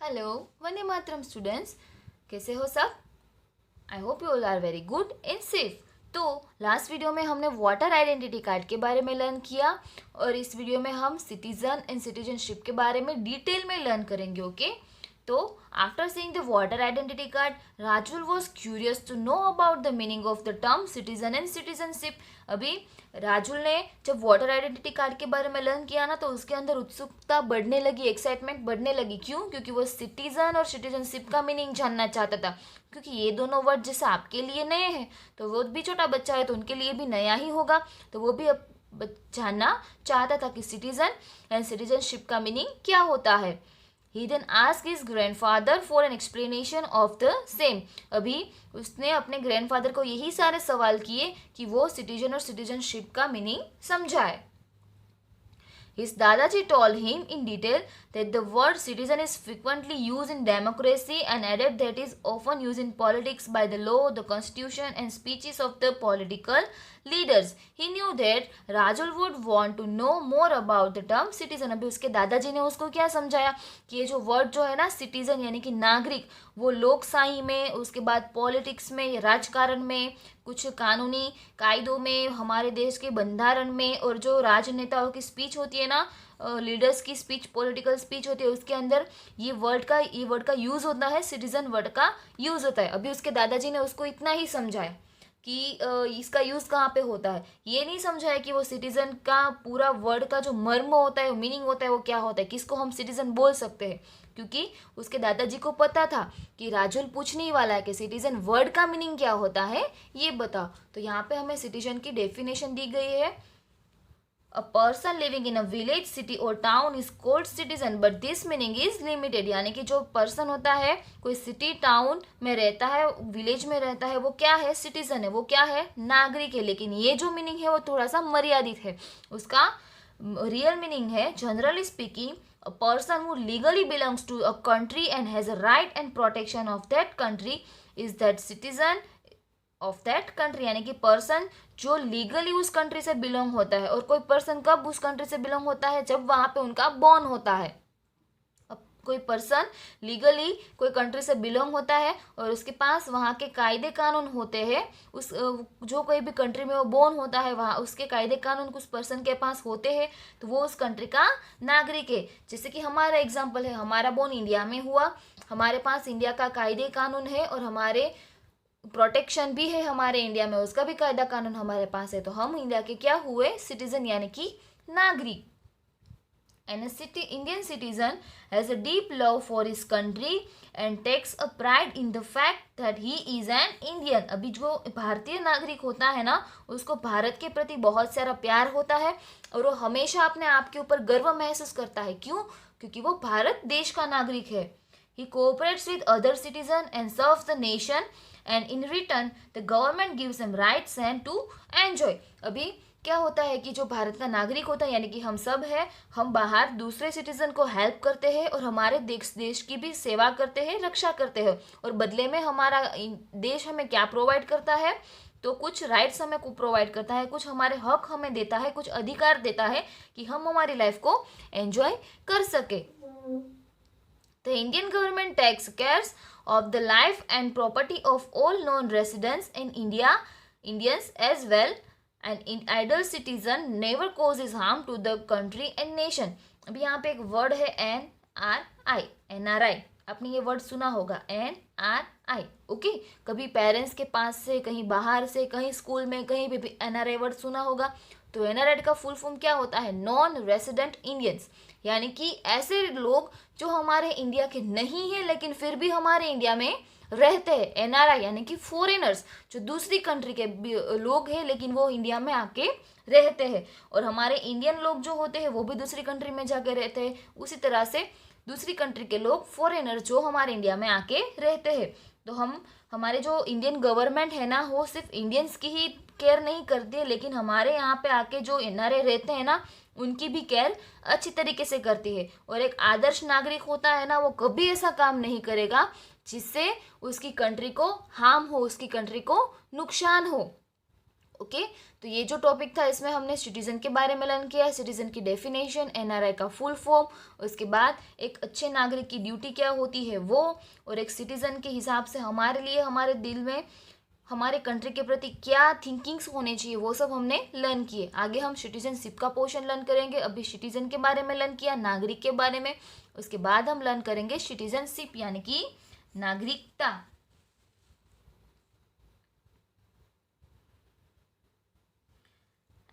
Hello Vande Mataram students, कैसे हो सब? I hope you all are very good and safe. तो लास्ट वीडियो में हमने वाटर आइडेंटिटी कार्ड के बारे में लर्न किया और इस वीडियो में हम सिटीजन एंड सिटीजनशिप के बारे में डिटेल में लर्न करेंगे। ओके, तो after seeing the water identity card, Rajul was curious to know about the meaning of the term citizen and citizenship. अभी राजुल ने जब वाटर आइडेंटिटी कार्ड के बारे में लर्न किया ना, तो उसके अंदर उत्सुकता बढ़ने लगी, एक्साइटमेंट बढ़ने लगी। क्यों? क्योंकि वो सिटीजन और सिटीजनशिप का मीनिंग जानना चाहता था। क्योंकि ये दोनों वर्ड जैसे आपके लिए नए हैं, तो वो भी छोटा बच्चा है तो उनके लिए भी नया ही होगा, तो वो भी अब जानना चाहता था कि सिटीजन एंड सिटीजनशिप का मीनिंग क्या होता है। He then asked his grandfather for an explanation of the same। अभी उसने अपने ग्रैंडफादर को यही सारे सवाल किए कि वो सिटीजन और सिटीजनशिप का मीनिंग समझाए। His Dadaji told him in detail that the word citizen is frequently used in democracy and added that it is often used in politics by the law, the constitution and speeches of the political leaders. He knew that Rajul would want to know more about the term citizen। अभी उसके दादाजी ने उसको क्या समझाया कि ये जो वर्ड जो है ना सिटीजन यानी कि नागरिक, वो लोकशाही में, उसके बाद पॉलिटिक्स में, राजकारण में, कुछ कानूनी कायदों में, हमारे देश के बंधारण में, और जो राजनेताओं की स्पीच होती है ना, लीडर्स की स्पीच, पॉलिटिकल स्पीच होती है, उसके अंदर ये वर्ड का यूज़ होता है, सिटीजन वर्ड का यूज़ होता है। अभी उसके दादाजी ने उसको इतना ही समझाया कि इसका यूज़ कहाँ पे होता है। ये नहीं समझाया कि वो सिटीजन का पूरा वर्ड का जो मर्म होता है, मीनिंग होता है, वो क्या होता है, किसको हम सिटीजन बोल सकते हैं। क्योंकि उसके दादाजी को पता था कि राजुल पूछने ही वाला है कि सिटीजन वर्ड का मीनिंग क्या होता है, ये बताओ। तो यहाँ पे हमें सिटीजन की डेफिनेशन दी गई है। A person living in a village, city और town is called citizen but this meaning is limited. यानी कि जो पर्सन होता है, कोई सिटी टाउन में रहता है, विलेज में रहता है, वो क्या है? सिटीजन है। वो क्या है? नागरिक है। लेकिन ये जो मीनिंग है वो थोड़ा सा मर्यादित है। उसका रियल मीनिंग है, generally speaking, a person who legally belongs to a country and has a right and protection of that country is that citizen of that country. यानी कि पर्सन जो लीगली उस कंट्री से बिलोंग होता है। और कोई पर्सन कब उस कंट्री से बिलोंग होता है? जब वहाँ पे उनका बॉर्न होता है। अब कोई पर्सन लीगली कोई कंट्री से बिलोंग होता है और उसके पास वहाँ के कायदे कानून होते हैं। उस जो कोई भी कंट्री में वो बॉर्न होता है, वहाँ उसके कायदे कानून उस पर्सन के पास होते हैं, तो वो उस कंट्री का नागरिक है। जैसे कि हमारा एग्जाम्पल है, हमारा बॉर्न इंडिया में हुआ, हमारे पास इंडिया का कायदे कानून है और हमारे प्रोटेक्शन भी है, हमारे इंडिया में उसका भी कायदा कानून हमारे पास है, तो हम इंडिया के क्या हुए? सिटीजन यानी कि नागरिक। And Indian citizen has a deep love for his country and takes a pride in the fact that he is an Indian. अभी जो भारतीय नागरिक होता है ना, उसको भारत के प्रति बहुत सारा प्यार होता है और वो हमेशा अपने आप के ऊपर गर्व महसूस करता है। क्यों? क्योंकि वो भारत देश का नागरिक है। He cooperates with other citizens and serves the nation and in return the government gives him rights and to enjoy। अभी क्या होता है कि जो भारत का नागरिक होता है, यानी कि हम सब है, हम बाहर दूसरे सिटीजन को हेल्प करते हैं और हमारे देश की भी सेवा करते हैं, रक्षा करते हैं, और बदले में हमारा देश हमें क्या प्रोवाइड करता है? तो कुछ राइट्स हमें को प्रोवाइड करता है, कुछ हमारे हक हमें देता है, कुछ अधिकार देता है कि हम हमारी लाइफ को एंजॉय कर सके। The Indian government takes care of the life and property of all non-residents in India, Indians as well, and in idle citizen never causes harm to the country and nation। अभी यहाँ पे एक word है NRI, NRI, आपने ये word सुना होगा, NRI। Okay, कभी पेरेंट्स के पास से, कहीं बाहर से, कहीं स्कूल में, कहीं भी NRI वर्ड सुना होगा। तो NRI का फुल फॉर्म क्या होता है? नॉन रेसिडेंट इंडियंस, यानी कि ऐसे लोग जो हमारे इंडिया के नहीं है लेकिन फिर भी हमारे इंडिया में रहते हैं। एनआरआई यानी कि फॉरेनर्स, जो दूसरी कंट्री के लोग हैं लेकिन वो इंडिया में आके रहते हैं। और हमारे इंडियन लोग जो होते हैं वो भी दूसरी कंट्री में जाके रहते हैं। उसी तरह से दूसरी कंट्री के लोग, फॉरेनर, जो हमारे इंडिया में आके रहते हैं। तो हमारे जो इंडियन गवर्नमेंट है ना, वो सिर्फ इंडियंस की ही केयर नहीं करती है, लेकिन हमारे यहाँ पे आके जो एनआरआई रहते हैं ना, उनकी भी केयर अच्छी तरीके से करती है। और एक आदर्श नागरिक होता है ना, वो कभी ऐसा काम नहीं करेगा जिससे उसकी कंट्री को हार्म हो, उसकी कंट्री को नुकसान हो। ओके तो ये जो टॉपिक था इसमें हमने सिटीजन के बारे में लर्न किया, सिटीजन की डेफिनेशन, एनआरआई का फुल फॉर्म, उसके बाद एक अच्छे नागरिक की ड्यूटी क्या होती है वो, और एक सिटीजन के हिसाब से हमारे लिए हमारे दिल में हमारे कंट्री के प्रति क्या थिंकिंग्स होने चाहिए वो सब हमने लर्न किए। आगे हम सिटीजनशिप का पोर्शन लर्न करेंगे। अभी सिटीजन के बारे में लर्न किया, नागरिक के बारे में, उसके बाद हम लर्न करेंगे सिटीजनशिप यानी कि नागरिकता।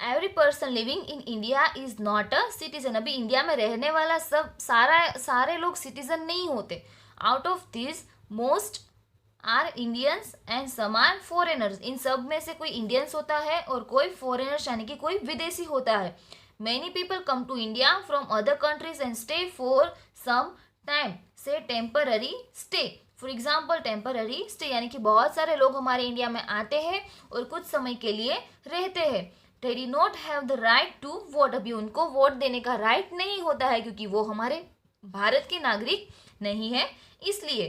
Every person living in India is not a citizen. अभी इंडिया में रहने वाला सारे लोग सिटीजन नहीं होते। Out of this most are Indians and some are foreigners. इन सब में से कोई इंडियंस होता है और कोई फॉरेनर्स यानी कि कोई विदेशी होता है। Many people come to India from other countries and stay for some time, say temporary stay. For example temporary stay यानी कि बहुत सारे लोग हमारे इंडिया में आते हैं और कुछ समय के लिए रहते हैं। They do not have the right to vote. अभी उनको वोट देने का राइट नहीं होता है क्योंकि वो हमारे भारत के नागरिक नहीं है। इसलिए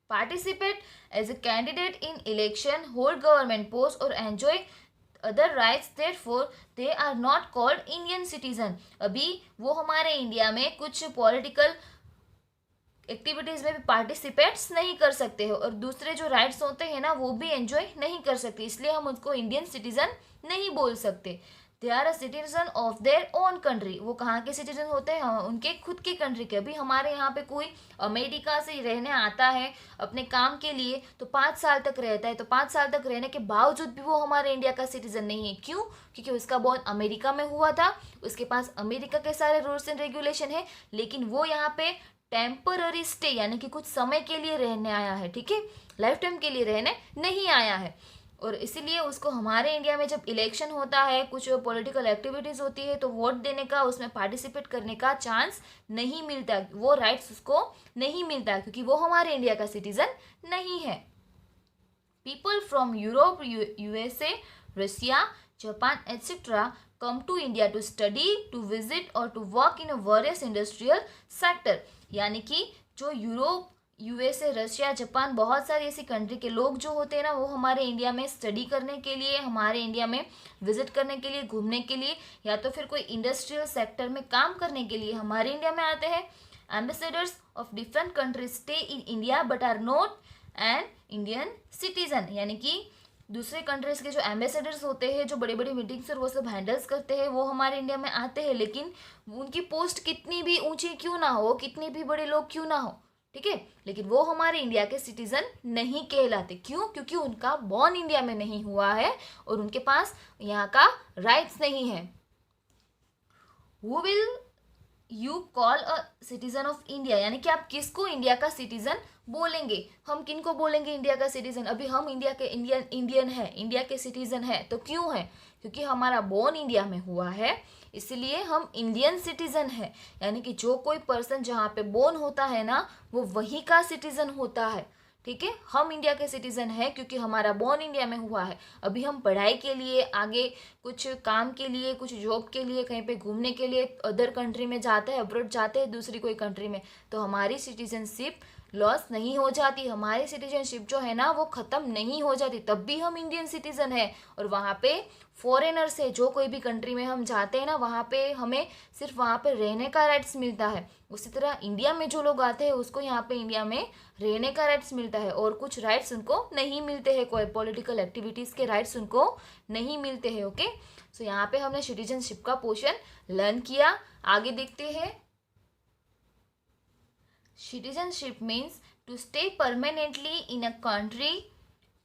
participate as a candidate in election, hold government post और enjoy other rights, therefore they are not called Indian citizen. अभी वो हमारे इंडिया में कुछ पॉलिटिकल एक्टिविटीज़ में भी पार्टिसिपेट्स नहीं कर सकते हो और दूसरे जो राइट्स होते हैं ना वो भी एंजॉय नहीं कर सकते, इसलिए हम उसको इंडियन सिटीजन नहीं बोल सकते। They are a citizen of their own country. वो कहाँ के सिटीजन होते हैं? उनके खुद की कंट्री के। अभी हमारे यहाँ पे कोई अमेरिका से रहने आता है अपने काम के लिए तो 5 साल तक रहता है, तो 5 साल तक रहने के बावजूद भी वो हमारे इंडिया का सिटीजन नहीं है। क्यों? क्योंकि उसका बॉर्न अमेरिका में हुआ था, उसके पास अमेरिका के सारे रूल्स एंड रेगुलेशन है, लेकिन वो यहाँ पे टेम्पररी स्टे यानी कि कुछ समय के लिए रहने आया है। ठीक है, लाइफ टाइम के लिए रहने नहीं आया है और इसीलिए उसको हमारे इंडिया में जब इलेक्शन होता है, कुछ पॉलिटिकल एक्टिविटीज़ होती है तो वोट देने का, उसमें पार्टिसिपेट करने का चांस नहीं मिलता, वो राइट्स उसको नहीं मिलता क्योंकि वो हमारे इंडिया का सिटीजन नहीं है। People from Europe, USA, Russia, Japan etcetera come to India to study, to visit or to work in a various industrial sector। यानी कि जो यूरोप, यूएसए, रशिया, जापान, बहुत सारी ऐसी कंट्री के लोग जो होते हैं ना वो हमारे इंडिया में स्टडी करने के लिए, हमारे इंडिया में विजिट करने के लिए, घूमने के लिए या तो फिर कोई इंडस्ट्रियल सेक्टर में काम करने के लिए हमारे इंडिया में आते हैं। Ambassadors of different countries stay in India but are not an Indian citizen. यानी कि दूसरे कंट्रीज के जो एम्बेसडर्स होते हैं, जो बड़ी बड़ी मीटिंग्स और वो सब हैंडल्स करते हैं, वो हमारे इंडिया में आते हैं, लेकिन उनकी पोस्ट कितनी भी ऊंची क्यों ना हो, कितने भी बड़े लोग क्यों ना हो, ठीक है, लेकिन वो हमारे इंडिया के सिटीजन नहीं कहलाते। क्यों? क्योंकि उनका बॉर्न इंडिया में नहीं हुआ है और उनके पास यहाँ का राइट्स नहीं है। Who will you call a citizen of India? यानी कि आप किसको इंडिया का सिटीजन बोलेंगे? हम किन को बोलेंगे इंडिया का सिटीजन? अभी हम इंडिया के इंडियन है, इंडिया के सिटीजन है, तो क्यों है? क्योंकि हमारा बॉर्न इंडिया में हुआ है, इसलिए हम इंडियन सिटीजन है। यानी कि जो कोई पर्सन जहाँ पे बॉर्न होता है ना वो वहीं का सिटीजन होता है। ठीक है, हम इंडिया के सिटीजन है क्योंकि हमारा बॉर्न इंडिया में हुआ है। अभी हम पढ़ाई के लिए, आगे कुछ काम के लिए, कुछ जॉब के लिए, कहीं पे घूमने के लिए अदर कंट्री में जाते हैं, अब्रॉड जाते हैं दूसरी कोई कंट्री में, तो हमारी सिटीजनशिप लॉस नहीं हो जाती, हमारी सिटीजनशिप जो है ना वो ख़त्म नहीं हो जाती, तब भी हम इंडियन सिटीज़न है। और वहाँ पे फॉरेनर से जो कोई भी कंट्री में हम जाते हैं ना वहाँ पे हमें सिर्फ वहाँ पे रहने का राइट्स मिलता है। उसी तरह इंडिया में जो लोग आते हैं उसको यहाँ पे इंडिया में रहने का राइट्स मिलता है और कुछ राइट्स उनको नहीं मिलते हैं, कोई पॉलिटिकल एक्टिविटीज़ के राइट्स उनको नहीं मिलते हैं। ओके, सो यहाँ पे हमने सिटीजनशिप का पोर्शन लर्न किया। आगे देखते हैं। Citizenship means to stay permanently in a country,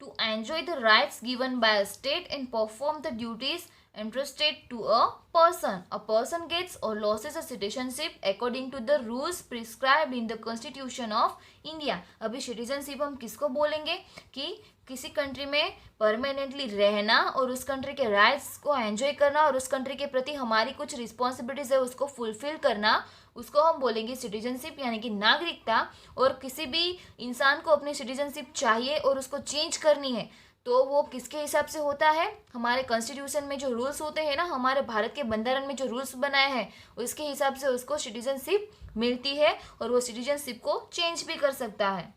to enjoy the rights given by a state and perform the duties entrusted to a person. A person gets or loses a citizenship according to the rules prescribed in the Constitution of India. अभी citizenship हम किसको बोलेंगे कि किसी country में permanently रहना और उस कंट्री के राइट्स को एंजॉय करना और उस कंट्री के प्रति हमारी कुछ रिस्पॉन्सिबिलिटीज है उसको फुलफिल करना, उसको हम बोलेंगे सिटीजनशिप यानी कि नागरिकता। और किसी भी इंसान को अपनी सिटीजनशिप चाहिए और उसको चेंज करनी है तो वो किसके हिसाब से होता है? हमारे कॉन्स्टिट्यूशन में जो रूल्स होते हैं ना, हमारे भारत के बंधारण में जो रूल्स बनाए हैं उसके हिसाब से उसको सिटीजनशिप मिलती है और वो सिटीजनशिप को चेंज भी कर सकता है।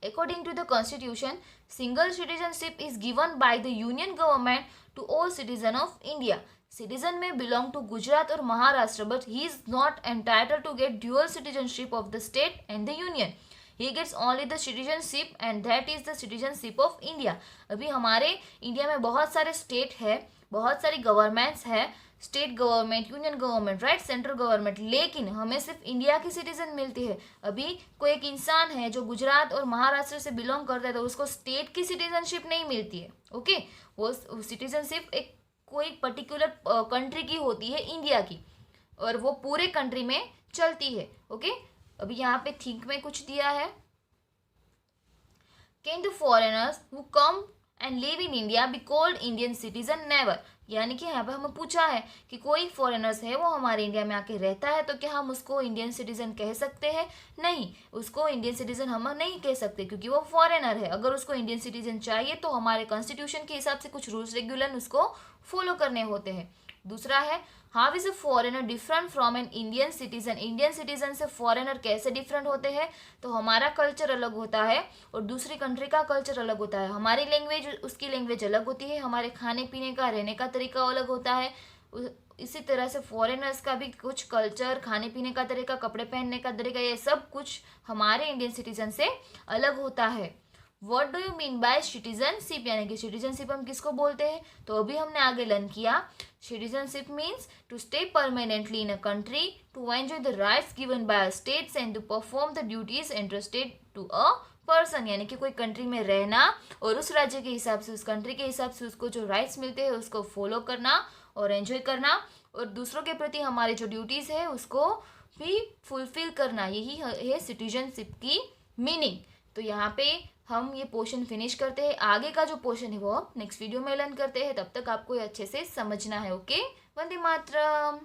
According to the Constitution, single citizenship is given by the Union government to all citizens of India. Citizen may belong to Gujarat or Maharashtra, but he is not entitled to get dual citizenship of the state and the union. He gets only the citizenship and that is the citizenship of India. अभी हमारे India में बहुत सारे state है, बहुत सारी governments है, state government, union government, right, central government, लेकिन हमें सिर्फ इंडिया की सिटीजन मिलती है. अभी कोई एक इंसान है जो गुजरात और महाराष्ट्र से बिलोंग करता है तो उसको स्टेट की सिटीजनशिप नहीं मिलती है. ओके, वो सिटीजनशिप एक कोई पर्टिकुलर कंट्री की होती है, इंडिया की, और वो पूरे कंट्री में चलती है. ओके, अभी यहाँ पे थिंक में कुछ दिया है. Can the foreigners who come and live in India be called Indian citizen? Never. यानी कि यहाँ पे हमें पूछा है कि कोई फॉरेनर्स है वो हमारे इंडिया में आके रहता है तो क्या हम उसको इंडियन सिटीजन कह सकते हैं? नहीं, उसको इंडियन सिटीजन हम नहीं कह सकते क्योंकि वो फॉरेनर है. अगर उसको इंडियन सिटीजन चाहिए तो हमारे कॉन्स्टिट्यूशन के हिसाब से कुछ रूल्स रेगुलेशन उसको फॉलो करने होते हैं. दूसरा है, how is a foreigner different from N Indian citizen? Indian citizen से फॉरेनर कैसे डिफरेंट होते हैं? तो हमारा कल्चर अलग होता है और दूसरी कंट्री का कल्चर अलग होता है. हमारी लैंग्वेज उसकी लैंग्वेज अलग होती है, हमारे खाने पीने का, रहने का तरीका अलग होता है. इसी तरह से फॉरेनर्स का भी कुछ कल्चर, खाने पीने का तरीका, कपड़े पहनने का तरीका, ये सब कुछ हमारे इंडियन सिटीजन से अलग होता है. What do you mean by citizenship? यानी कि सिटीजनशिप हम किसको बोलते हैं? तो अभी हमने आगे लर्न किया, citizenship means to stay permanently in a country, to enjoy the rights given by states and to perform the duties entrusted to a person. यानी कि कोई कंट्री में रहना और उस राज्य के हिसाब से, उस कंट्री के हिसाब से उसको जो राइट्स मिलते हैं उसको फॉलो करना और एंजॉय करना, और दूसरों के प्रति हमारे जो ड्यूटीज़ है उसको भी फुलफिल करना. यही है सिटीजनशिप की मीनिंग. तो यहाँ पे हम ये पोर्शन फिनिश करते हैं. आगे का जो पोर्शन है वो नेक्स्ट वीडियो में लर्न करते हैं. तब तक आपको ये अच्छे से समझना है. ओके, वंदे मातरम.